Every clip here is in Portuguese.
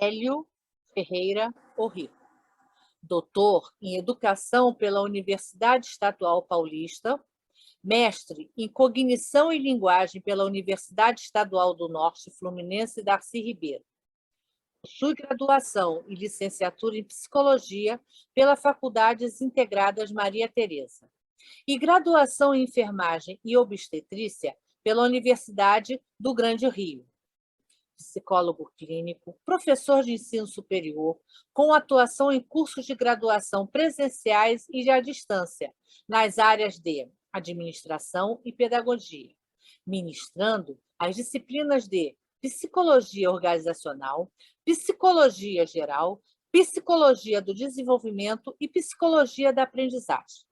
Hélio Ferreira Orri, doutor em Educação pela Universidade Estadual Paulista, mestre em Cognição e Linguagem pela Universidade Estadual do Norte Fluminense Darcy Ribeiro. Possui graduação e licenciatura em Psicologia pela Faculdades Integradas Maria Tereza e graduação em Enfermagem e Obstetrícia pela Universidade do Grande Rio. Psicólogo clínico, professor de ensino superior, com atuação em cursos de graduação presenciais e à distância, nas áreas de administração e pedagogia, ministrando as disciplinas de psicologia organizacional, psicologia geral, psicologia do desenvolvimento e psicologia da aprendizagem.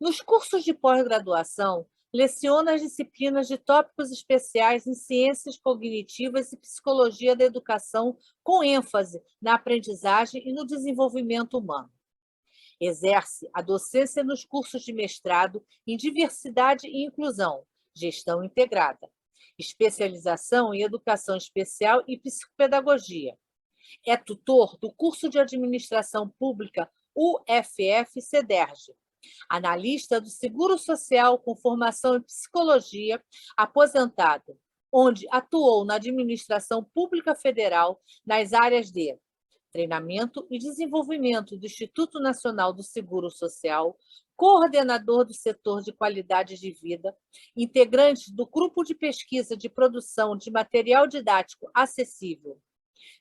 Nos cursos de pós-graduação, leciona as disciplinas de tópicos especiais em ciências cognitivas e psicologia da educação, com ênfase na aprendizagem e no desenvolvimento humano. Exerce a docência nos cursos de mestrado em diversidade e inclusão, gestão integrada, especialização em educação especial e psicopedagogia. É tutor do curso de administração pública UFF-CEDERJ, analista do Seguro Social com formação em psicologia, aposentado, onde atuou na administração pública federal nas áreas de treinamento e desenvolvimento do Instituto Nacional do Seguro Social, coordenador do setor de qualidade de vida, integrante do grupo de pesquisa de produção de material didático acessível,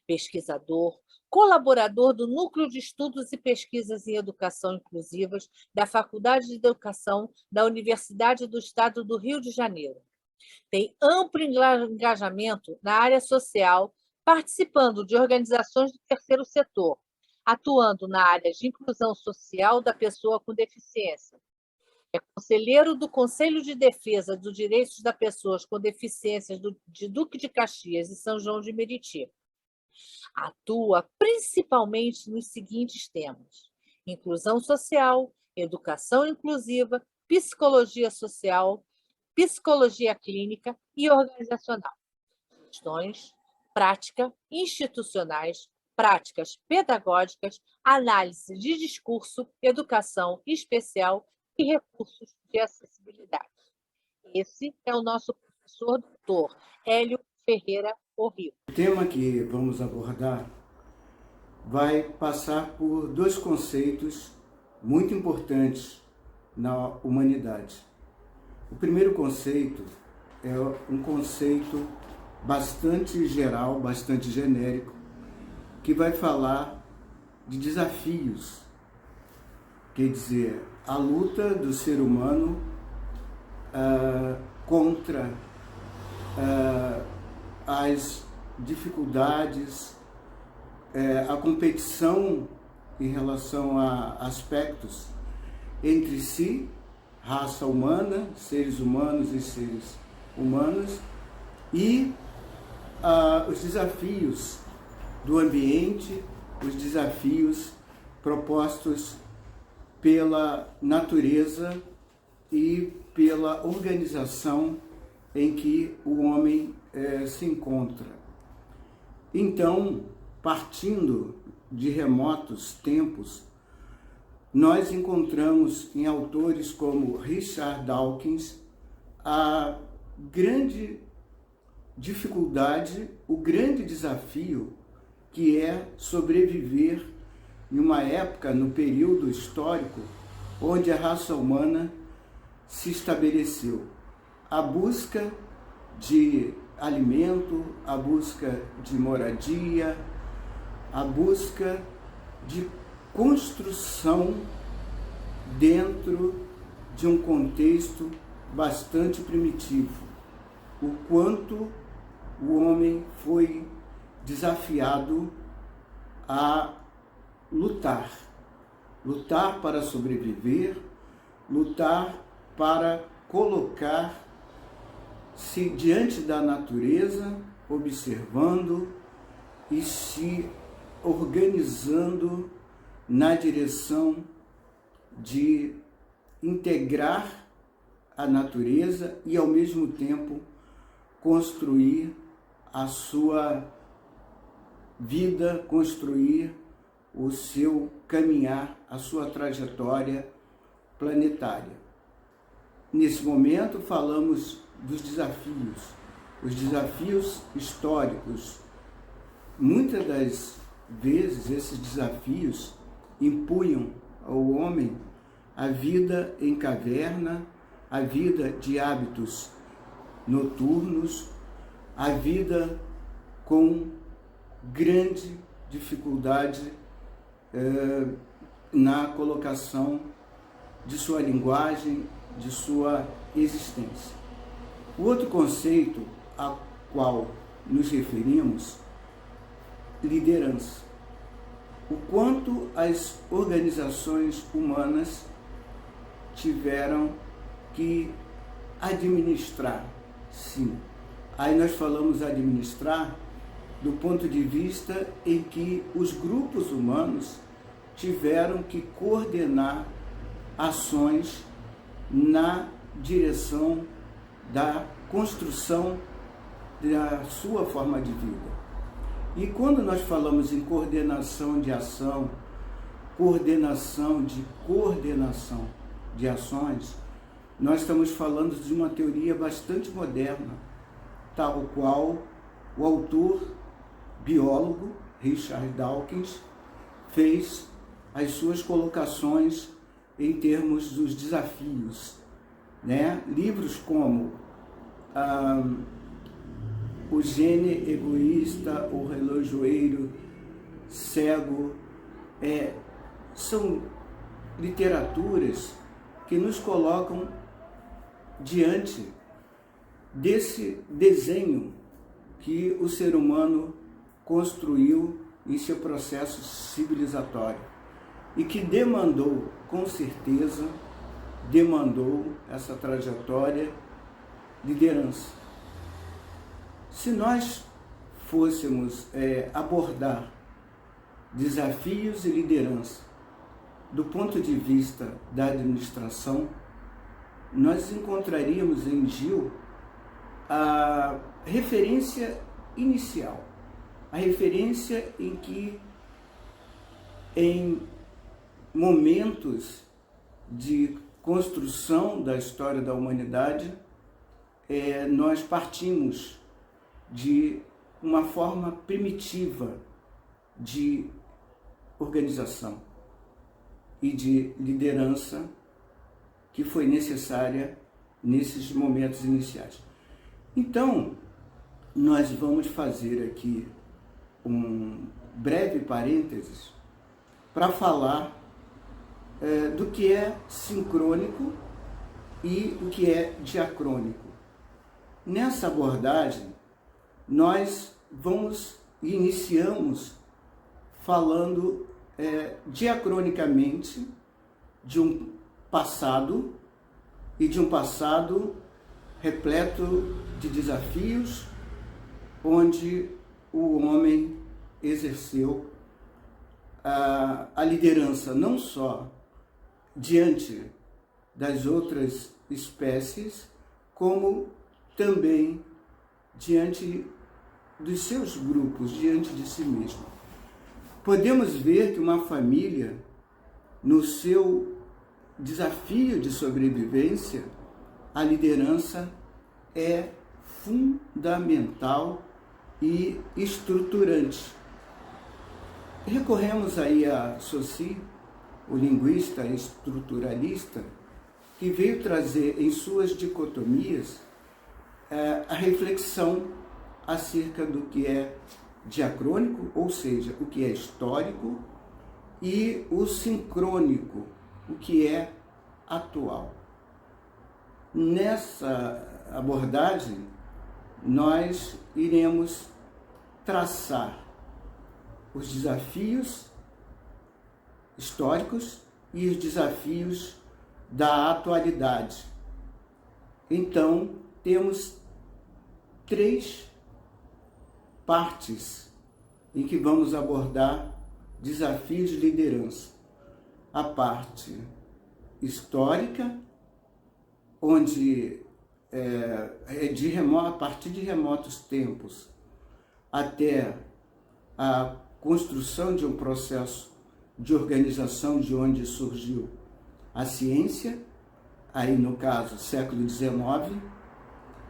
pesquisador, colaborador do Núcleo de Estudos e Pesquisas em Educação Inclusivas da Faculdade de Educação da Universidade do Estado do Rio de Janeiro. Tem amplo engajamento na área social, participando de organizações do terceiro setor, atuando na área de inclusão social da pessoa com deficiência. É conselheiro do Conselho de Defesa dos Direitos das Pessoas com Deficiências de Duque de Caxias e São João de Meriti. Atua principalmente nos seguintes temas: inclusão social, educação inclusiva, psicologia social, psicologia clínica e organizacional, questões, prática, institucionais, práticas pedagógicas, análise de discurso, educação especial e recursos de acessibilidade. Esse é o nosso professor doutor Hélio Ferreira Orri. O tema que vamos abordar vai passar por dois conceitos muito importantes na humanidade. O primeiro conceito é um conceito bastante geral, bastante genérico, que vai falar de desafios, quer dizer, a luta do ser humano contra as dificuldades, a competição em relação a aspectos entre si, raça humana, seres humanos e seres humanas, e os desafios do ambiente, os desafios propostos pela natureza e pela organização em que o homem se encontra. Então, partindo de remotos tempos, nós encontramos em autores como Richard Dawkins a grande dificuldade, o grande desafio que é sobreviver em uma época, no período histórico, onde a raça humana se estabeleceu. A busca de alimento, a busca de moradia, a busca de construção dentro de um contexto bastante primitivo. O quanto o homem foi desafiado a lutar para sobreviver, lutar para colocar-se diante da natureza, observando e se organizando na direção de integrar a natureza e, ao mesmo tempo, construir a sua vida construir o seu caminhar, a sua trajetória planetária. Nesse momento falamos dos desafios, os desafios históricos. Muitas das vezes esses desafios impunham ao homem a vida em caverna, a vida de hábitos noturnos, a vida com grande dificuldade na colocação de sua linguagem, de sua existência. O outro conceito a qual nos referimos, liderança. O quanto as organizações humanas tiveram que administrar, sim. Aí nós falamos administrar do ponto de vista em que os grupos humanos tiveram que coordenar ações na direção da construção da sua forma de vida. E quando nós falamos em coordenação de ação, coordenação de ações, nós estamos falando de uma teoria bastante moderna, tal qual o autor biólogo Richard Dawkins fez as suas colocações em termos dos desafios, né? Livros como O Gene Egoísta, O Relojoeiro Cego, são literaturas que nos colocam diante desse desenho que o ser humano construiu em seu processo civilizatório e que demandou, com certeza, essa trajetória, liderança. Se nós fôssemos abordar desafios e liderança do ponto de vista da administração, nós encontraríamos em Gil a referência inicial, a referência em que, em momentos de construção da história da humanidade, nós partimos de uma forma primitiva de organização e de liderança que foi necessária nesses momentos iniciais. Então, nós vamos fazer aqui um breve parênteses para falar do que é sincrônico e o que é diacrônico. Nessa abordagem, nós iniciamos falando diacronicamente de um passado e de um passado repleto de desafios, onde o homem exerceu a liderança não só diante das outras espécies, como também diante dos seus grupos, diante de si mesmo. Podemos ver que uma família, no seu desafio de sobrevivência, a liderança é fundamental e estruturante. Recorremos aí a Saussure, o linguista estruturalista, que veio trazer em suas dicotomias a reflexão acerca do que é diacrônico, ou seja, o que é histórico, e o sincrônico, o que é atual. Nessa abordagem, nós iremos traçar os desafios históricos e os desafios da atualidade. Então, temos 3 partes em que vamos abordar desafios de liderança. A parte histórica, onde a partir de remotos tempos até a construção de um processo de organização de onde surgiu a ciência, aí no caso século XIX,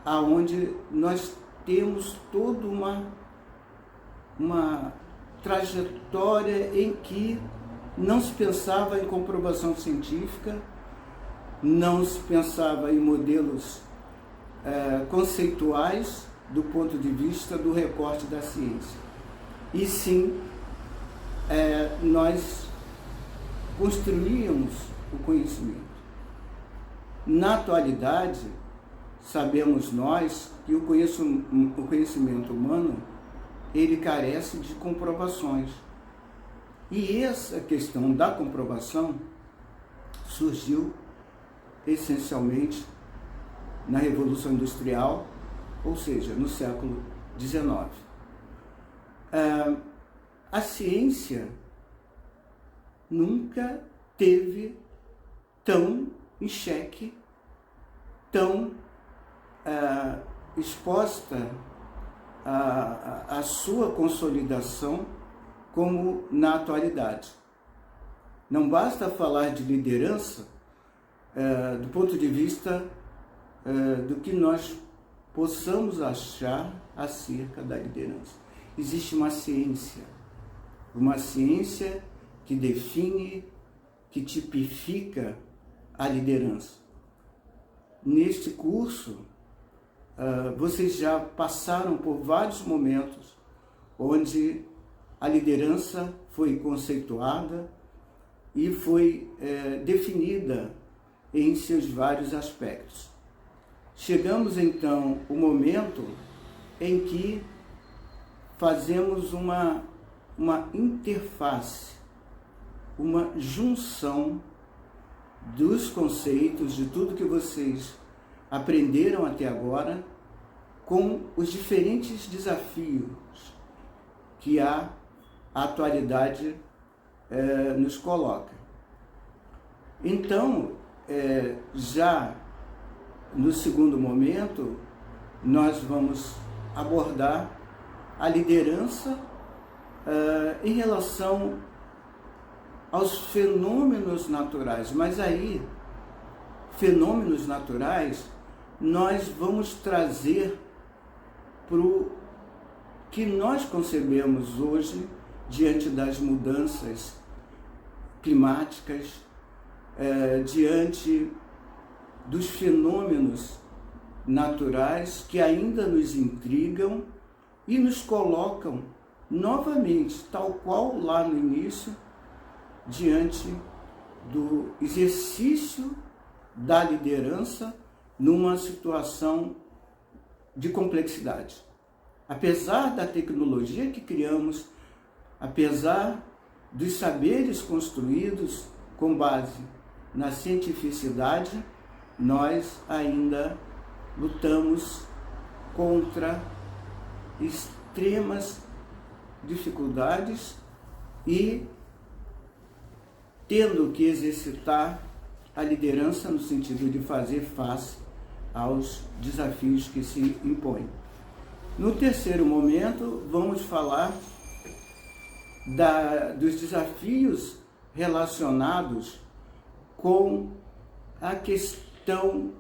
aonde nós temos toda uma trajetória em que não se pensava em comprovação científica, não se pensava em modelos conceituais do ponto de vista do recorte da ciência. E sim, nós construíamos o conhecimento. Na atualidade, sabemos nós que o conhecimento humano, ele carece de comprovações. E essa questão da comprovação surgiu essencialmente na Revolução Industrial, ou seja, no século XIX. A ciência nunca teve tão em xeque, tão exposta à sua consolidação como na atualidade. Não basta falar de liderança do ponto de vista do que nós possamos achar acerca da liderança. Existe uma ciência que define, que tipifica a liderança. Neste curso, vocês já passaram por vários momentos onde a liderança foi conceituada e foi definida em seus vários aspectos. Chegamos então ao momento em que fazemos uma interface, uma junção dos conceitos, de tudo que vocês aprenderam até agora, com os diferentes desafios que a atualidade nos coloca. Então, já no segundo momento, nós vamos abordar a liderança em relação aos fenômenos naturais. Mas aí, fenômenos naturais, nós vamos trazer para o que nós concebemos hoje diante das mudanças climáticas, diante dos fenômenos naturais que ainda nos intrigam e nos colocam novamente, tal qual lá no início, diante do exercício da liderança numa situação de complexidade. Apesar da tecnologia que criamos, apesar dos saberes construídos com base na cientificidade, nós ainda lutamos contra extremas dificuldades e tendo que exercitar a liderança no sentido de fazer face aos desafios que se impõem. No terceiro momento, vamos falar dos desafios relacionados com a questão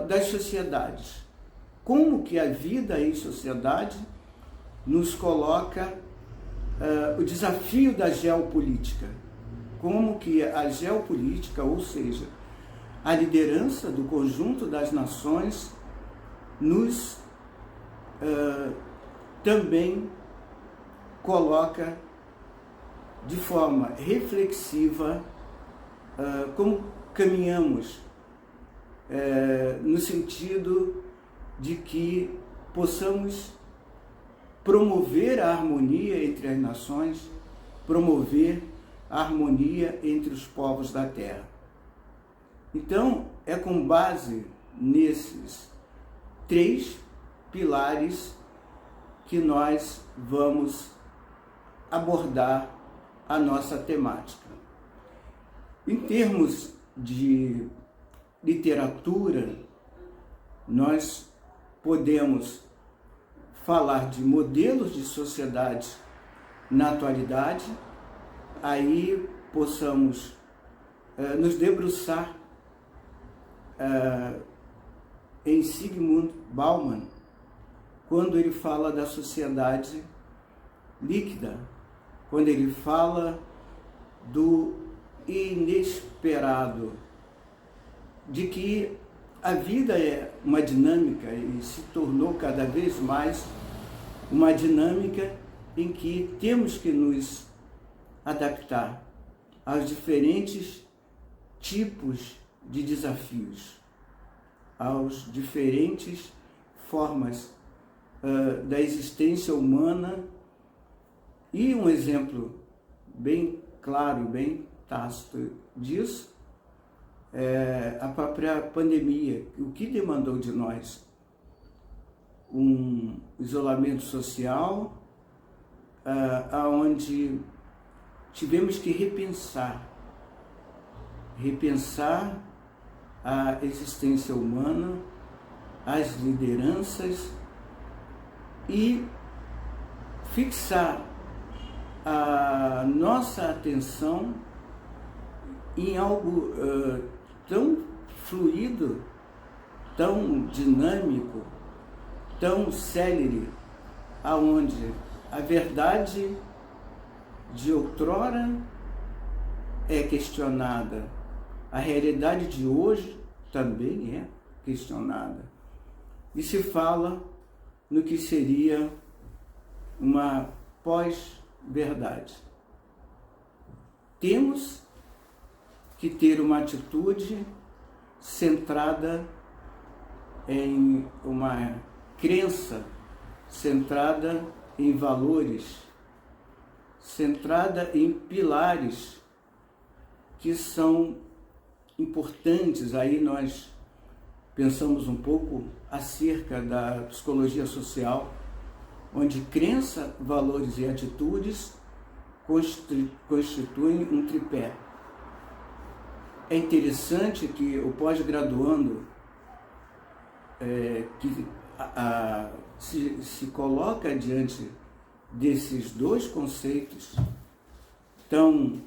das sociedades. Como que a vida em sociedade nos coloca o desafio da geopolítica. Como que a geopolítica, ou seja, a liderança do conjunto das nações, nos também coloca de forma reflexiva como caminhamos no sentido de que possamos promover a harmonia entre as nações, promover a harmonia entre os povos da Terra. Então, é com base nesses três pilares que nós vamos abordar a nossa temática. Em termos de literatura, nós podemos falar de modelos de sociedade na atualidade, aí possamos nos debruçar em Zygmunt Bauman, quando ele fala da sociedade líquida, quando ele fala do inesperado, de que a vida é uma dinâmica e se tornou cada vez mais uma dinâmica em que temos que nos adaptar aos diferentes tipos de desafios, aos diferentes formas da existência humana. E um exemplo bem claro, bem tácito disso é a própria pandemia, o que demandou de nós um isolamento social, onde tivemos que repensar a existência humana, as lideranças e fixar a nossa atenção em algo tão fluido, tão dinâmico, tão célere, aonde a verdade de outrora é questionada, a realidade de hoje também é questionada. E se fala no que seria uma pós-verdade. Temos que ter uma atitude centrada em uma crença, centrada em valores, centrada em pilares que são importantes. Aí nós pensamos um pouco acerca da psicologia social, onde crença, valores e atitudes constituem um tripé. É interessante que o pós-graduando se coloca diante desses dois conceitos tão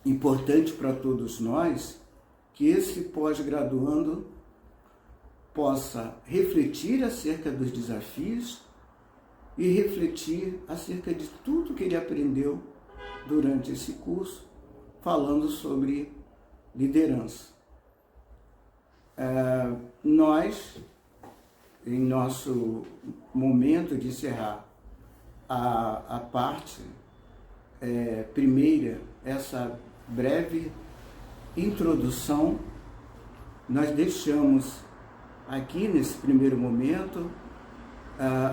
importantes para todos nós, que esse pós-graduando possa refletir acerca dos desafios e refletir acerca de tudo que ele aprendeu durante esse curso, falando sobre liderança. Nós, em nosso momento de encerrar a parte primeira, essa breve introdução, nós deixamos aqui nesse primeiro momento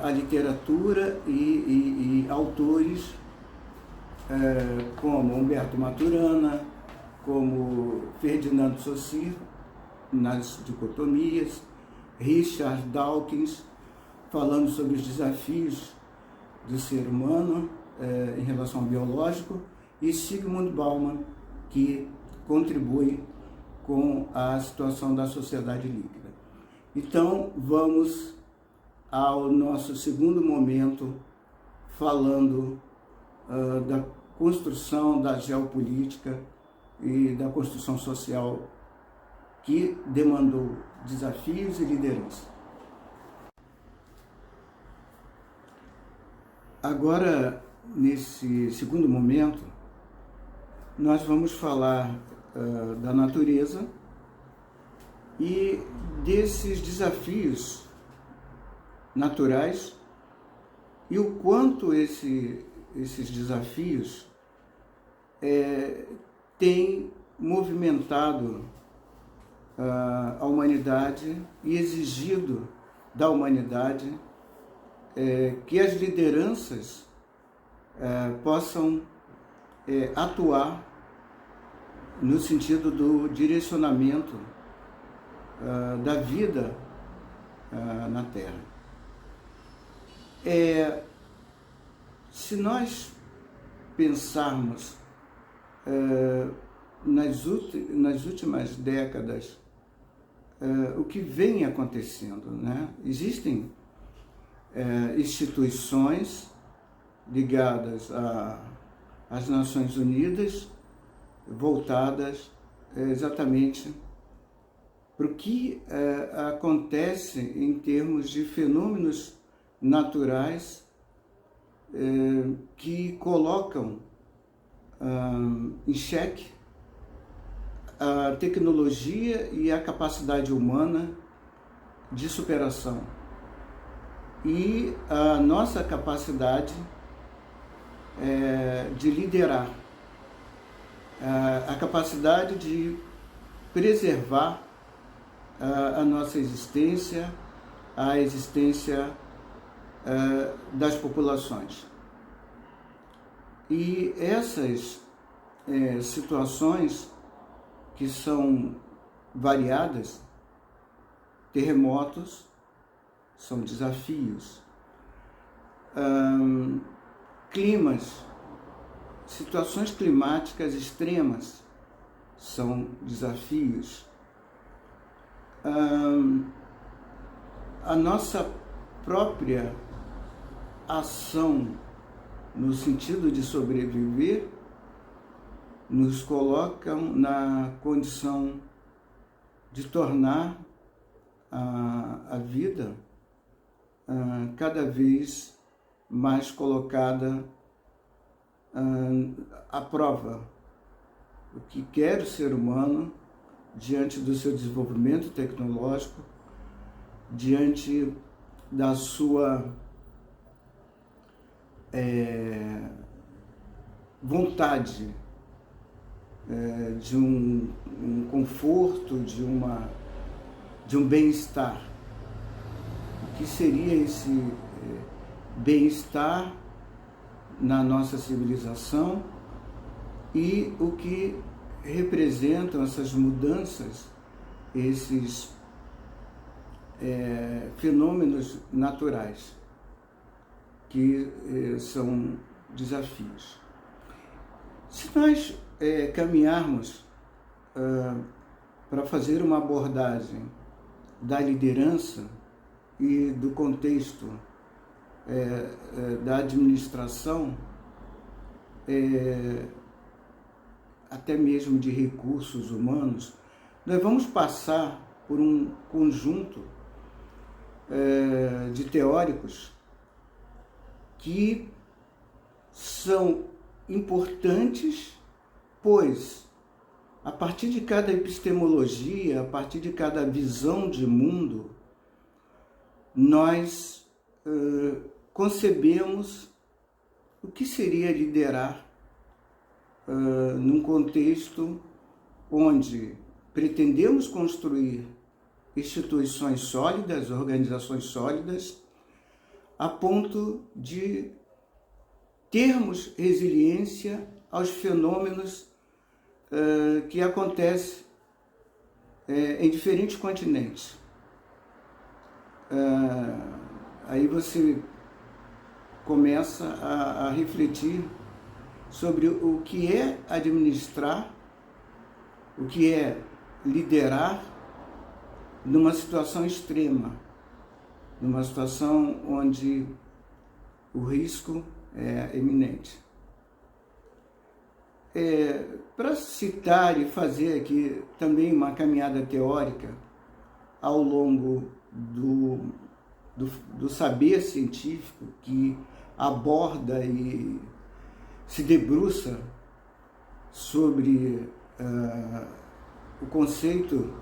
a literatura e autores como Humberto Maturana, como Ferdinando Saussure, nas dicotomias, Richard Dawkins, falando sobre os desafios do ser humano em relação ao biológico, e Zygmunt Bauman, que contribui com a situação da sociedade líquida. Então, vamos ao nosso segundo momento, falando da construção da geopolítica e da construção social que demandou desafios e liderança. Agora, nesse segundo momento, nós vamos falar da natureza e desses desafios naturais e o quanto esses desafios têm movimentado a humanidade e exigido da humanidade que as lideranças possam atuar no sentido do direcionamento da vida na Terra. Se nós pensarmos nas últimas décadas o que vem acontecendo, né? Existem instituições ligadas às Nações Unidas, voltadas exatamente para o que acontece em termos de fenômenos naturais que colocam em xeque a tecnologia e a capacidade humana de superação e a nossa capacidade de liderar, a capacidade de preservar a nossa existência, a existência das populações. E essas situações que são variadas, terremotos são desafios, climas, situações climáticas extremas são desafios, a nossa própria ação no sentido de sobreviver nos colocam na condição de tornar a vida cada vez mais colocada à prova. O que quer o ser humano diante do seu desenvolvimento tecnológico, diante da sua vontade de um conforto, de um bem-estar. O que seria esse bem-estar na nossa civilização e o que representam essas mudanças, esses fenômenos naturais que são desafios. Se nós caminharmos para fazer uma abordagem da liderança e do contexto da administração, até mesmo de recursos humanos, nós vamos passar por um conjunto de teóricos que são importantes, pois a partir de cada epistemologia, a partir de cada visão de mundo, nós concebemos o que seria liderar num contexto onde pretendemos construir instituições sólidas, organizações sólidas, a ponto de termos resiliência aos fenômenos que acontecem em diferentes continentes. Aí você começa a refletir sobre o que é administrar, o que é liderar numa situação extrema, numa situação onde o risco é eminente. Para citar e fazer aqui também uma caminhada teórica ao longo do saber científico que aborda e se debruça sobre o conceito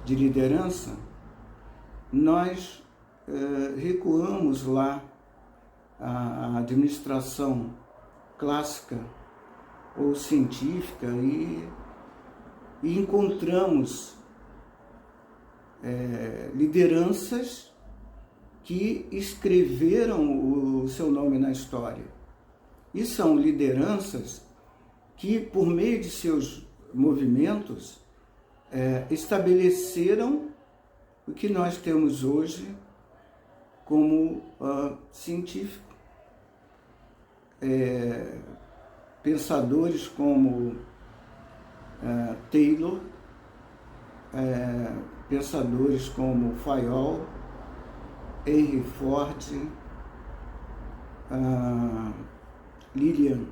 de liderança, nós recuamos lá à administração clássica ou científica e encontramos lideranças que escreveram o seu nome na história. E são lideranças que, por meio de seus movimentos, estabeleceram o que nós temos hoje como científico. Pensadores como Taylor, pensadores como Fayol, Henry Ford, Lilian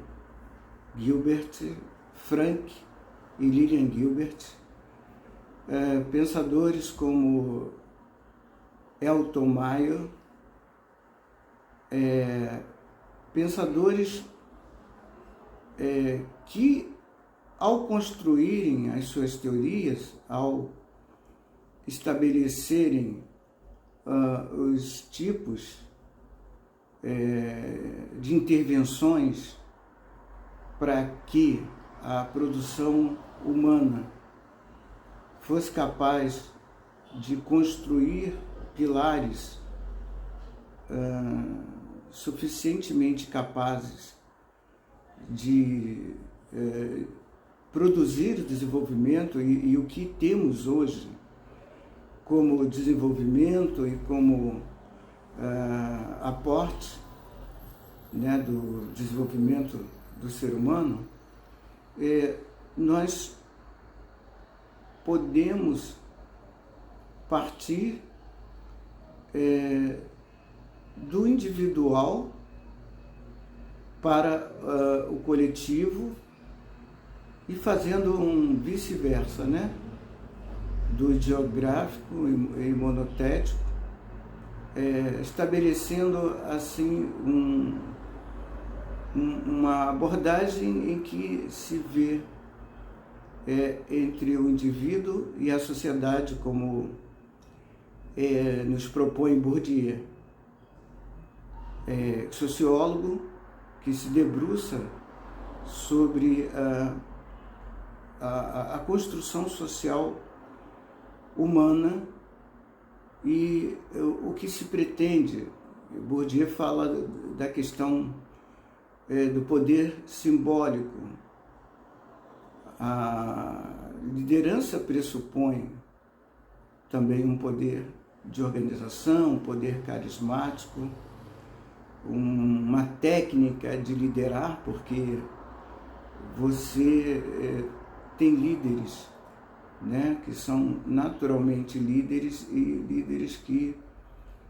Gilbert, Frank e Lilian Gilbert, pensadores como Elton Mayo, pensadores que, ao construírem as suas teorias, ao estabelecerem os tipos de intervenções para que a produção humana fosse capaz de construir pilares suficientemente capazes de produzir desenvolvimento e o que temos hoje como desenvolvimento e como aporte, né, do desenvolvimento do ser humano, nós podemos partir do individual para o coletivo e fazendo um vice-versa, né? Do geográfico e monotético, estabelecendo assim uma abordagem em que se vê entre o indivíduo e a sociedade, como nos propõe Bourdieu, sociólogo que se debruça sobre a construção social humana e o que se pretende. Bourdieu fala da questão do poder simbólico. A liderança pressupõe também um poder de organização, um poder carismático, uma técnica de liderar, porque você tem líderes, né, que são naturalmente líderes e líderes que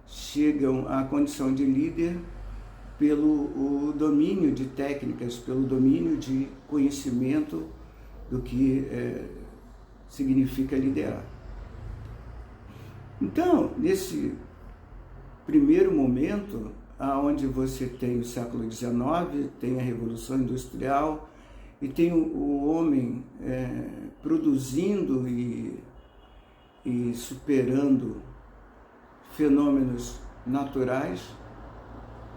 chegam à condição de líder pelo domínio de técnicas, pelo domínio de conhecimento do que significa liderar. Então, nesse primeiro momento, onde você tem o século XIX, tem a Revolução Industrial e tem o homem produzindo e superando fenômenos naturais,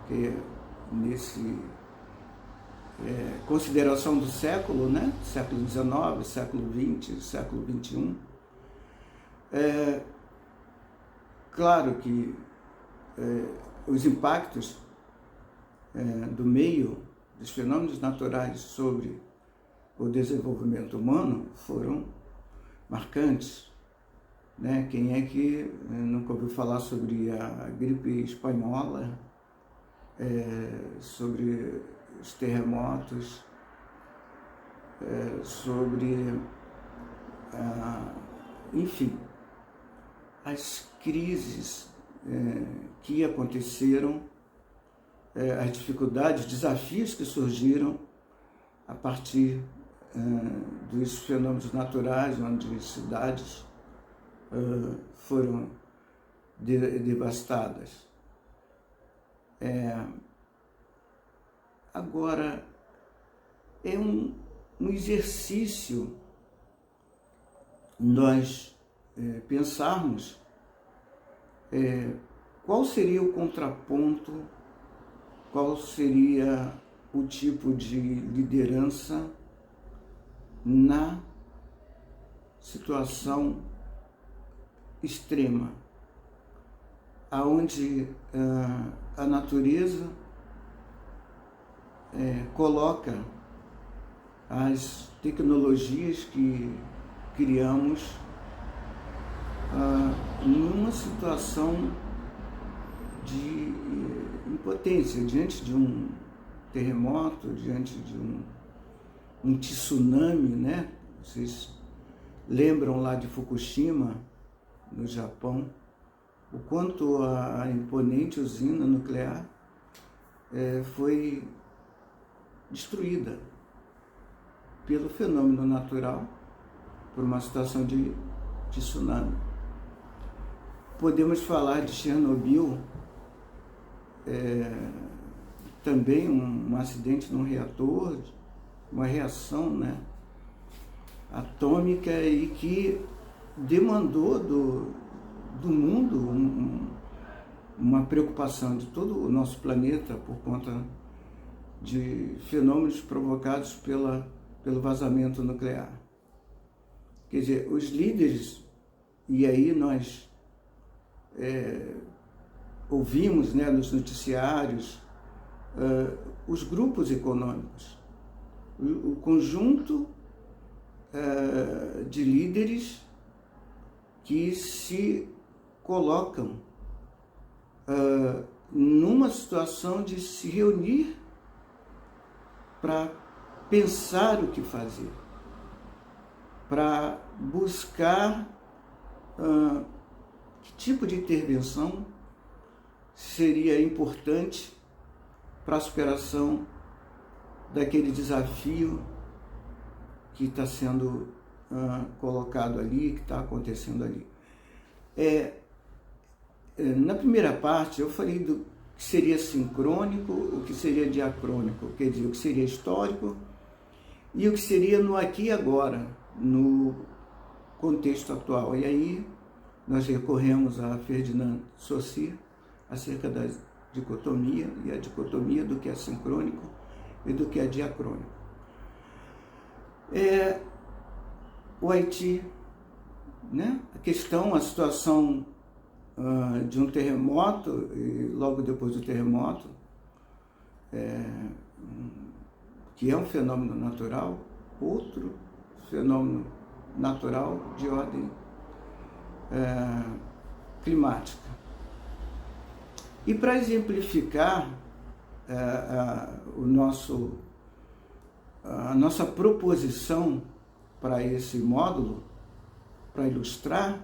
que nesse consideração do século, né? Século XIX, século XX, século XXI. Claro que os impactos do meio, dos fenômenos naturais sobre o desenvolvimento humano foram marcantes, né? Quem é que nunca ouviu falar sobre a gripe espanhola, sobre os terremotos, sobre, enfim, as crises que aconteceram, as dificuldades, desafios que surgiram a partir dos fenômenos naturais, onde cidades foram devastadas. Agora, é um exercício nós pensarmos qual seria o contraponto, qual seria o tipo de liderança na situação extrema, aonde a natureza coloca as tecnologias que criamos numa situação de impotência, diante de um terremoto, diante de um tsunami, né? Vocês lembram lá de Fukushima, no Japão, o quanto a imponente usina nuclear foi destruída pelo fenômeno natural, por uma situação de tsunami. Podemos falar de Chernobyl, também um acidente num reator, uma reação, né, atômica, e que demandou do mundo uma preocupação de todo o nosso planeta por conta de fenômenos provocados pelo vazamento nuclear. Quer dizer, os líderes, e aí nós ouvimos, né, nos noticiários, os grupos econômicos, o conjunto de líderes que se colocam numa situação de se reunir para pensar o que fazer, para buscar que tipo de intervenção seria importante para a superação daquele desafio que está sendo colocado ali, que está acontecendo ali. Na primeira parte, eu falei do que seria sincrônico, o que seria diacrônico, quer dizer, o que seria histórico e o que seria no aqui e agora, no contexto atual. E aí nós recorremos a Ferdinand Saussure acerca da dicotomia, e a dicotomia do que é sincrônico e do que é diacrônico. O Haiti, né? A situação de um terremoto, e logo depois do terremoto, que é um fenômeno natural, outro fenômeno natural de ordem climática. E para exemplificar a nossa proposição para esse módulo, para ilustrar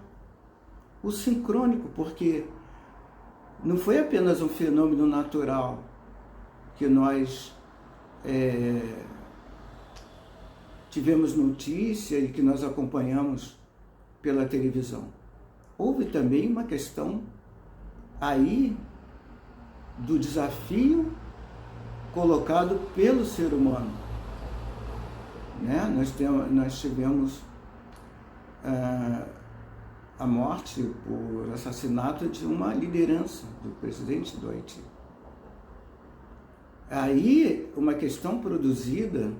o sincrônico, porque não foi apenas um fenômeno natural que nós tivemos notícia e que nós acompanhamos pela televisão. Houve também uma questão aí do desafio colocado pelo ser humano, né? Nós tivemos a morte por assassinato de uma liderança do presidente do Haiti. Aí uma questão produzida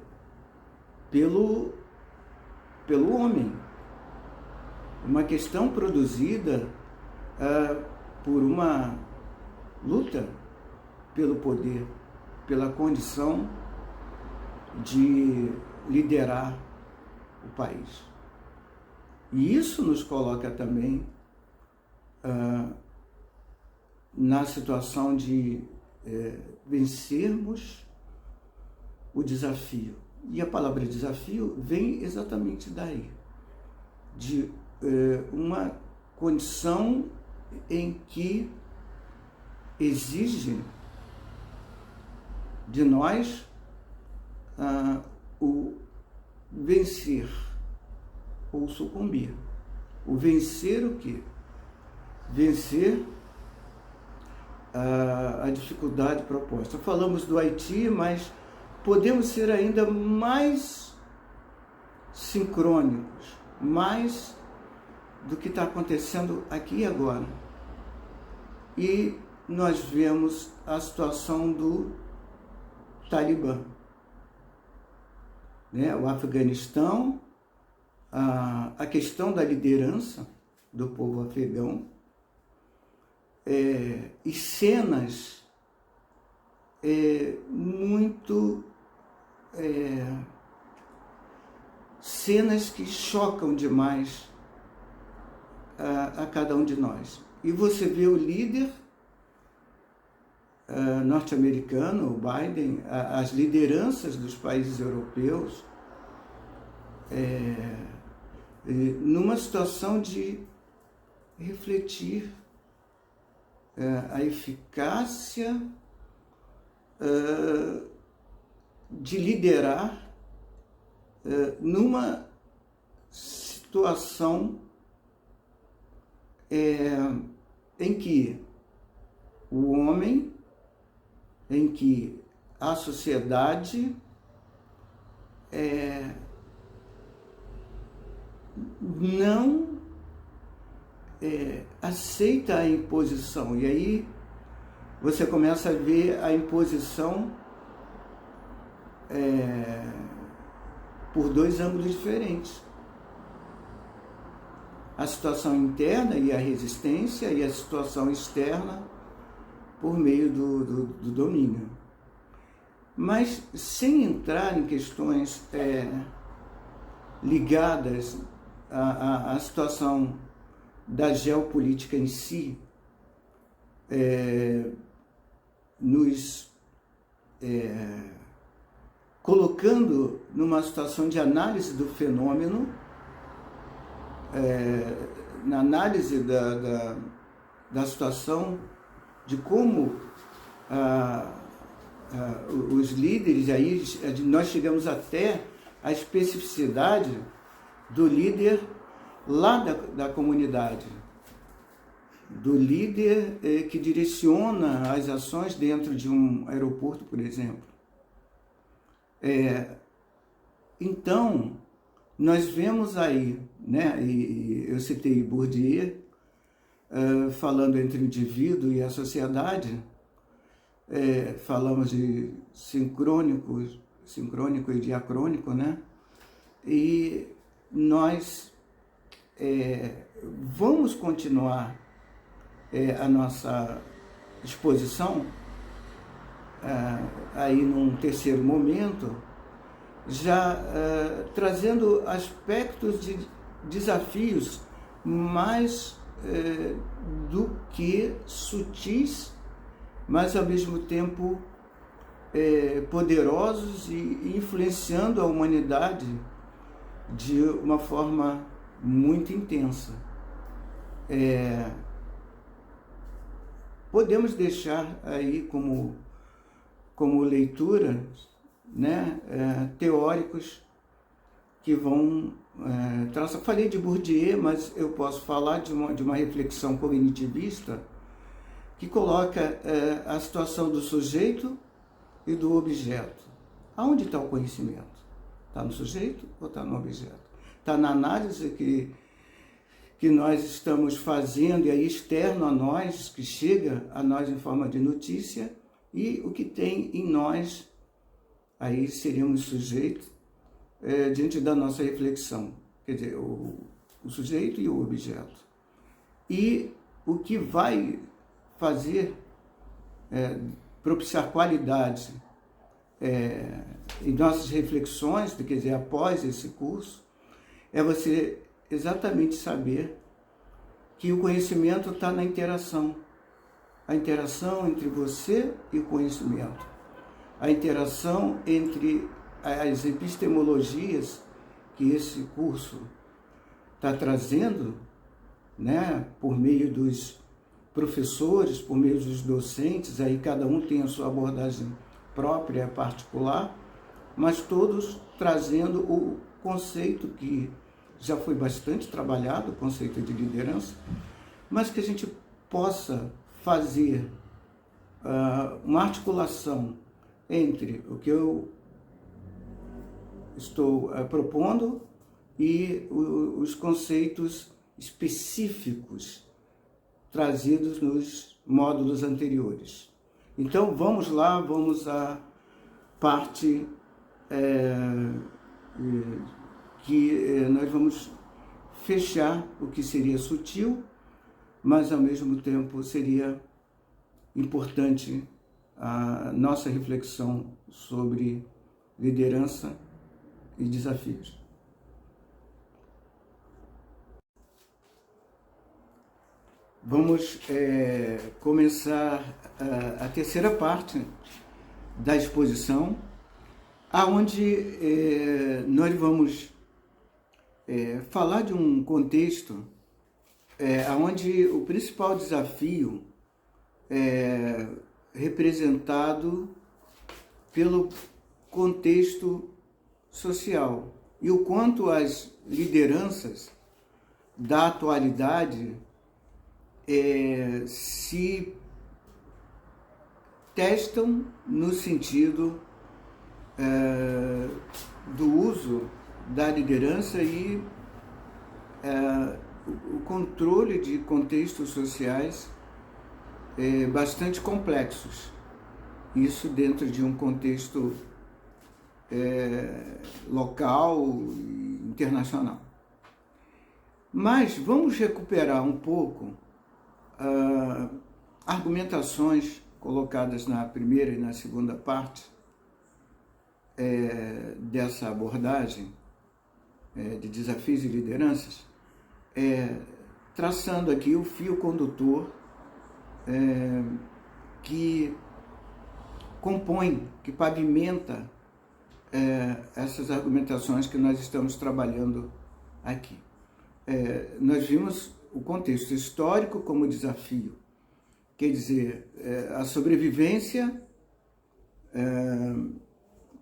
pelo homem, uma questão produzida por uma luta pelo poder, pela condição de liderar o país. E isso nos coloca também na situação de vencermos o desafio. E a palavra desafio vem exatamente daí, de uma condição em que exige de nós o vencer ou sucumbir. O vencer o quê? Vencer a dificuldade proposta. Falamos do Haiti, mas podemos ser ainda mais sincrônicos, mais do que está acontecendo aqui e agora. E nós vemos a situação do Talibã, né? O Afeganistão, a questão da liderança do povo afegão, e cenas cenas que chocam demais a cada um de nós. E você vê o líder norte-americano, o Biden, as lideranças dos países europeus, numa situação de refletir a eficácia de liderar numa situação em que o homem, em que a sociedade não aceita a imposição. E aí você começa a ver a imposição por dois ângulos diferentes. A situação interna e a resistência, e a situação externa por meio do domínio. Mas sem entrar em questões ligadas à situação da geopolítica em si, nos colocando numa situação de análise do fenômeno, na análise da situação, de como os líderes, aí nós chegamos até a especificidade do líder lá da comunidade, do líder que direciona as ações dentro de um aeroporto, por exemplo. Então, nós vemos aí, né, e eu citei Bourdieu, falando entre o indivíduo e a sociedade, falamos de sincrônico e diacrônico, né? E nós vamos continuar a nossa exposição aí num terceiro momento, já trazendo aspectos de desafios mais do que sutis, mas ao mesmo tempo poderosos e influenciando a humanidade de uma forma muito intensa. Podemos deixar aí como leitura, né, teóricos que vão traçar. Falei de Bourdieu, mas eu posso falar de uma reflexão cognitivista que coloca a situação do sujeito e do objeto. Aonde está o conhecimento? Está no sujeito ou está no objeto? Está na análise que nós estamos fazendo, e aí externo a nós, que chega a nós em forma de notícia, e o que tem em nós, aí seríamos sujeitos diante da nossa reflexão. Quer dizer, o sujeito e o objeto. E o que vai fazer propiciar qualidade em nossas reflexões, quer dizer, após esse curso, é você exatamente saber que o conhecimento está na interação. A interação entre você e o conhecimento. A interação entre as epistemologias que esse curso está trazendo, né, por meio dos professores, por meio dos docentes, aí cada um tem a sua abordagem própria, particular, mas todos trazendo o conceito que já foi bastante trabalhado, o conceito de liderança, mas que a gente possa fazer uma articulação entre o que eu estou propondo e os conceitos específicos trazidos nos módulos anteriores. Então, vamos lá, vamos à parte que nós vamos fechar o que seria sutil, mas ao mesmo tempo seria importante a nossa reflexão sobre liderança e desafios. Vamos começar a terceira parte da exposição, aonde nós vamos falar de um contexto onde o principal desafio é representado pelo contexto social e o quanto as lideranças da atualidade se testam no sentido do uso da liderança e o controle de contextos sociais bastante complexos. Isso dentro de um contexto local e internacional. Mas vamos recuperar um pouco argumentações colocadas na primeira e na segunda parte dessa abordagem de desafios e lideranças, traçando aqui o fio condutor que compõe, que pavimenta essas argumentações que nós estamos trabalhando aqui. Nós vimos o contexto histórico como desafio, quer dizer, a sobrevivência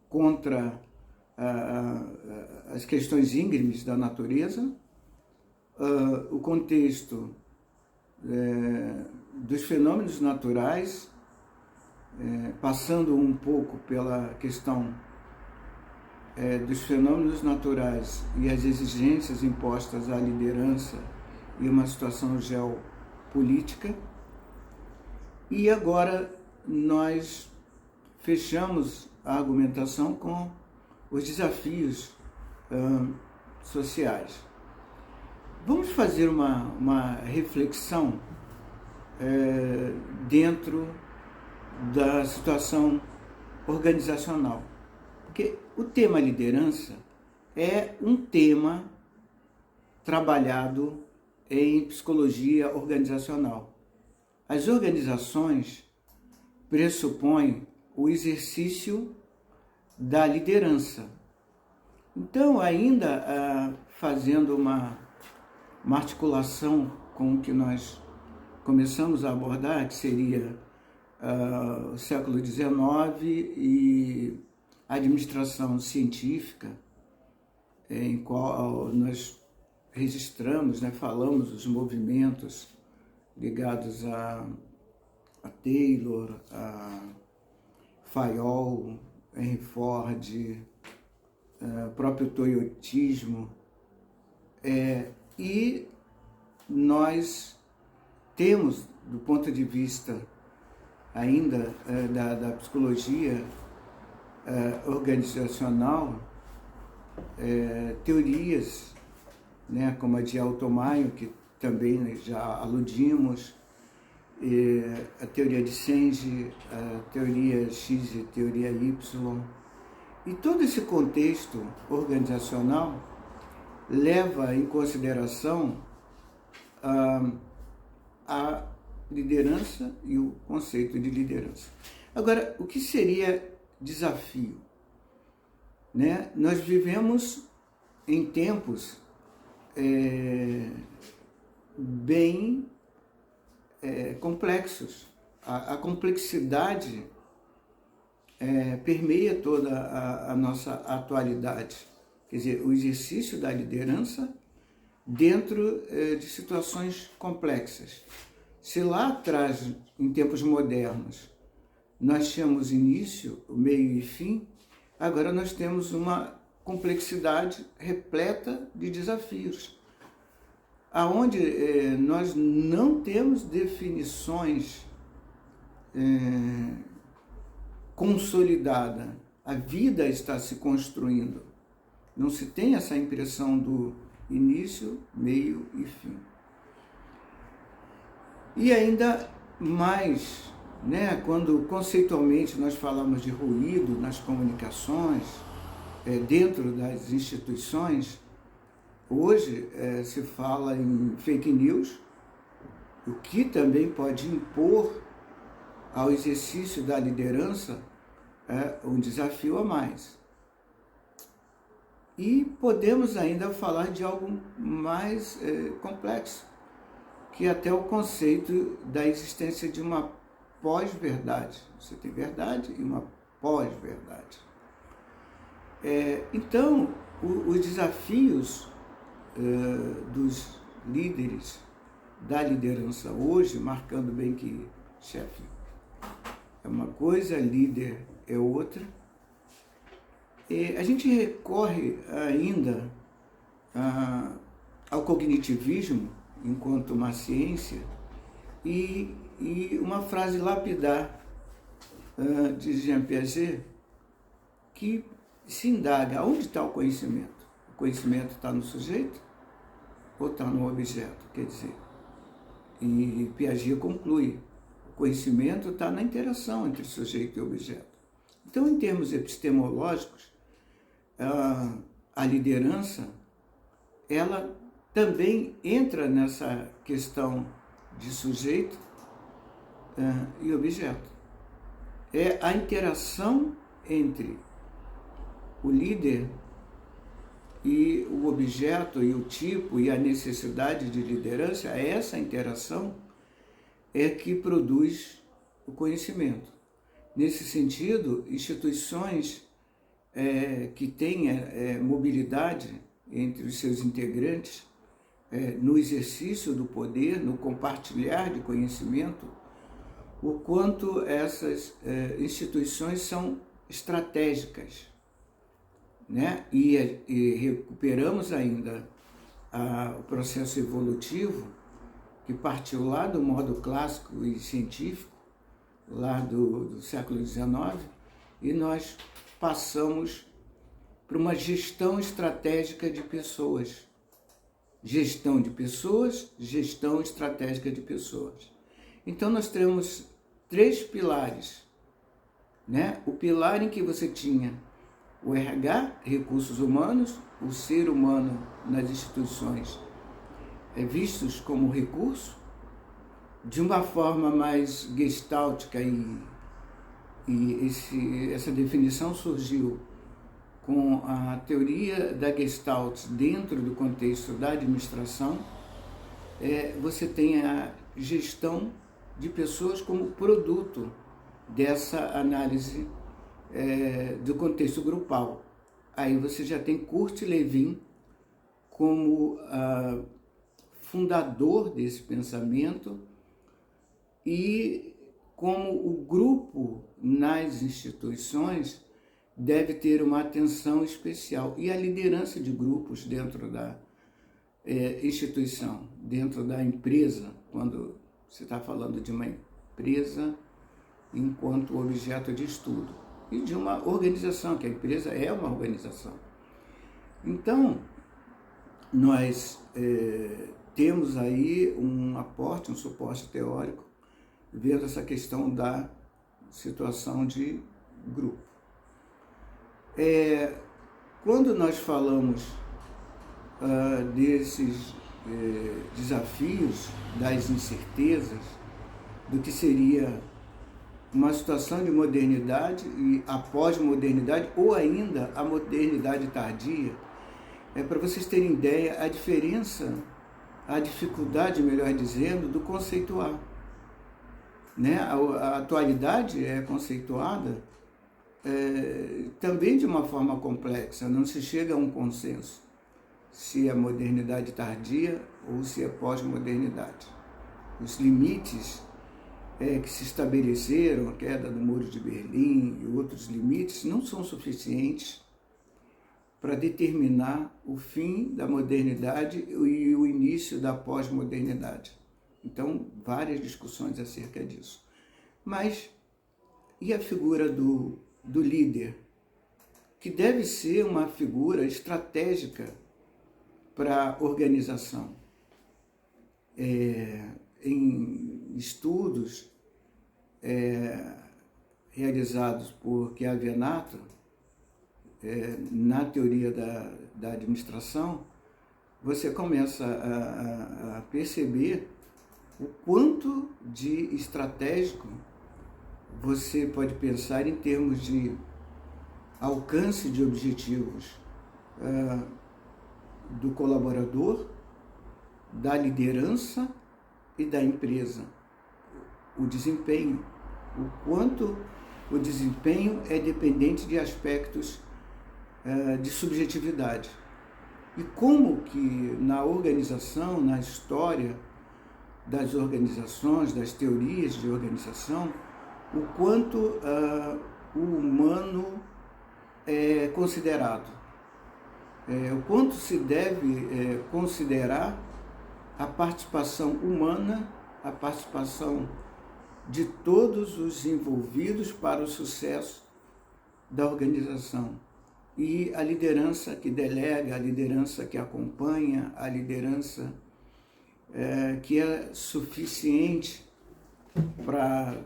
contra as questões íngremes da natureza, o contexto dos fenômenos naturais, passando um pouco pela questão dos fenômenos naturais e as exigências impostas à liderança e uma situação geopolítica. E agora nós fechamos a argumentação com os desafios sociais. Vamos fazer uma reflexão dentro da situação organizacional. Porque o tema liderança é um tema trabalhado em psicologia organizacional. As organizações pressupõem o exercício da liderança. Então, ainda fazendo uma articulação com o que nós começamos a abordar, que seria o século XIX e a administração científica, em qual nós registramos, falamos os movimentos ligados a Taylor, a Fayol, Henry Ford, próprio toyotismo, e nós temos, do ponto de vista ainda da psicologia organizacional, teorias, como a de Alto Maio, que também já aludimos, a teoria de Senge, a teoria X e a teoria Y. E todo esse contexto organizacional leva em consideração a liderança e o conceito de liderança. Agora, o que seria desafio? Nós vivemos em tempos bem complexos. A complexidade permeia toda a nossa atualidade. Quer dizer, o exercício da liderança dentro de situações complexas. Se lá atrás, em tempos modernos, nós tínhamos início, meio e fim, agora nós temos uma complexidade repleta de desafios, aonde nós não temos definições consolidadas. A vida está se construindo. Não se tem essa impressão do início, meio e fim. E ainda mais, quando conceitualmente nós falamos de ruído nas comunicações, dentro das instituições, hoje se fala em fake news, o que também pode impor ao exercício da liderança um desafio a mais. E podemos ainda falar de algo mais complexo, que é até o conceito da existência de uma pós-verdade. Você tem verdade e uma pós-verdade. Então, os desafios dos líderes da liderança hoje, marcando bem que chefe é uma coisa, líder é outra, a gente recorre ainda ao cognitivismo enquanto uma ciência e uma frase lapidar de Jean Piaget que se indaga: onde está o conhecimento? O conhecimento está no sujeito ou está no objeto? Quer dizer, e Piaget conclui: o conhecimento está na interação entre sujeito e objeto. Então, em termos epistemológicos, a liderança, ela também entra nessa questão de sujeito e objeto. É a interação entre o líder e o objeto e o tipo e a necessidade de liderança. Essa interação é que produz o conhecimento. Nesse sentido, instituições que têm mobilidade entre os seus integrantes no exercício do poder, no compartilhar de conhecimento, o quanto essas instituições são estratégicas, né? E recuperamos ainda o processo evolutivo que partiu lá do modo clássico e científico, lá do século XIX, e nós passamos para uma gestão estratégica de pessoas. Gestão de pessoas, gestão estratégica de pessoas. Então nós temos 3 pilares, né? O pilar em que você tinha o RH, recursos humanos, o ser humano nas instituições vistos como recurso, de uma forma mais gestáltica, essa definição surgiu com a teoria da Gestalt dentro do contexto da administração. Você tem a gestão de pessoas como produto dessa análise do contexto grupal. Aí você já tem Kurt Lewin como fundador desse pensamento e como o grupo nas instituições deve ter uma atenção especial. E a liderança de grupos dentro da instituição, dentro da empresa, quando você está falando de uma empresa enquanto objeto de estudo, e de uma organização, que a empresa é uma organização. Então, nós temos aí um aporte, um suporte teórico, vendo essa questão da situação de grupo. Quando nós falamos desses desafios, das incertezas, do que seria uma situação de modernidade e a pós-modernidade, ou ainda a modernidade tardia, para vocês terem ideia, a diferença, a dificuldade, melhor dizendo, do conceituar. Né? A atualidade é conceituada também de uma forma complexa, não se chega a um consenso se é modernidade tardia ou se é pós-modernidade. Os limites que se estabeleceram, a queda do Muro de Berlim e outros limites, não são suficientes para determinar o fim da modernidade e o início da pós-modernidade. Então, várias discussões acerca disso. Mas, e a figura do líder? Que deve ser uma figura estratégica para a organização. Em estudos realizados por Chiavenato, na teoria da administração, você começa a perceber o quanto de estratégico você pode pensar em termos de alcance de objetivos do colaborador, da liderança e da empresa. O desempenho, o quanto o desempenho é dependente de aspectos de subjetividade. E como que na organização, na história das organizações, das teorias de organização, o quanto o humano é considerado, o quanto se deve considerar a participação humana, a participação de todos os envolvidos para o sucesso da organização. E a liderança que delega, a liderança que acompanha, a liderança que é suficiente para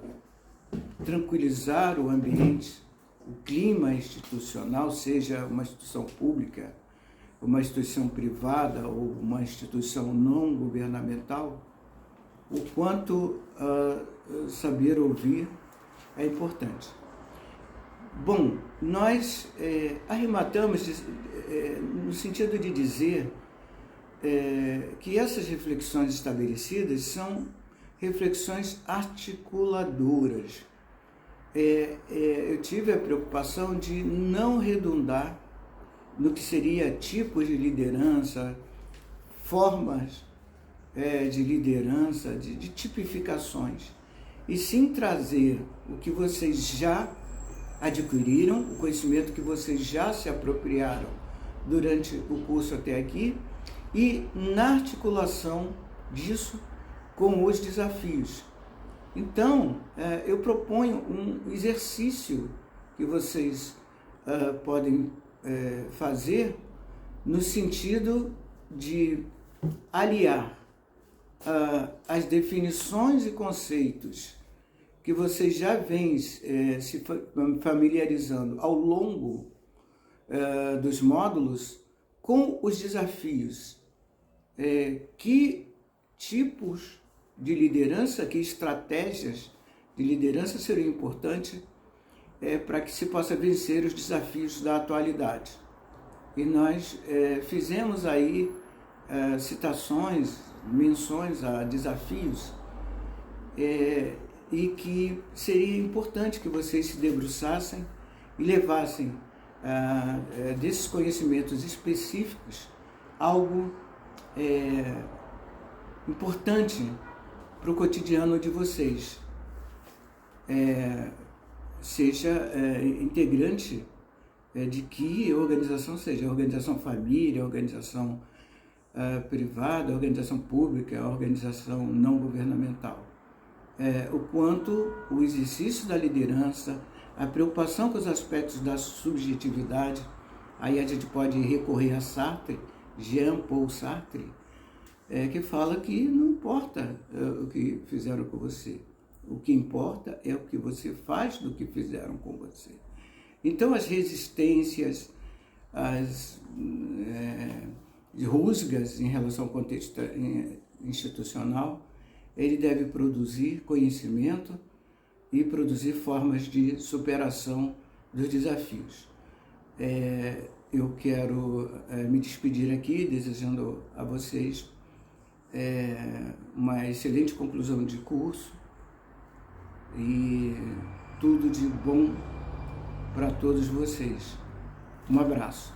tranquilizar o ambiente, o clima institucional, seja uma instituição pública, uma instituição privada ou uma instituição não governamental, o quanto saber ouvir é importante. Bom, nós arrematamos no sentido de dizer que essas reflexões estabelecidas são reflexões articuladoras. Eu tive a preocupação de não redundar no que seria tipos de liderança, formas de liderança, de tipificações, e sim trazer o que vocês já adquiriram, o conhecimento que vocês já se apropriaram durante o curso até aqui, e na articulação disso com os desafios. Então, eu proponho um exercício que vocês podem fazer no sentido de aliar as definições e conceitos que vocês já vêm se familiarizando ao longo dos módulos com os desafios. Que tipos de liderança, que estratégias de liderança seriam importantes para que se possa vencer os desafios da atualidade. E nós fizemos aí citações, menções a desafios e que seria importante que vocês se debruçassem e levassem desses conhecimentos específicos algo importante para o cotidiano de vocês. Seja integrante de que organização seja, organização família, organização privada, organização pública, organização não governamental. O quanto o exercício da liderança, a preocupação com os aspectos da subjetividade, aí a gente pode recorrer a Sartre, Jean-Paul Sartre, que fala que não importa o que fizeram com você, o que importa é o que você faz do que fizeram com você. Então as resistências, as rusgas em relação ao contexto institucional, ele deve produzir conhecimento e produzir formas de superação dos desafios. Eu quero me despedir aqui, desejando a vocês uma excelente conclusão de curso e tudo de bom para todos vocês. Um abraço.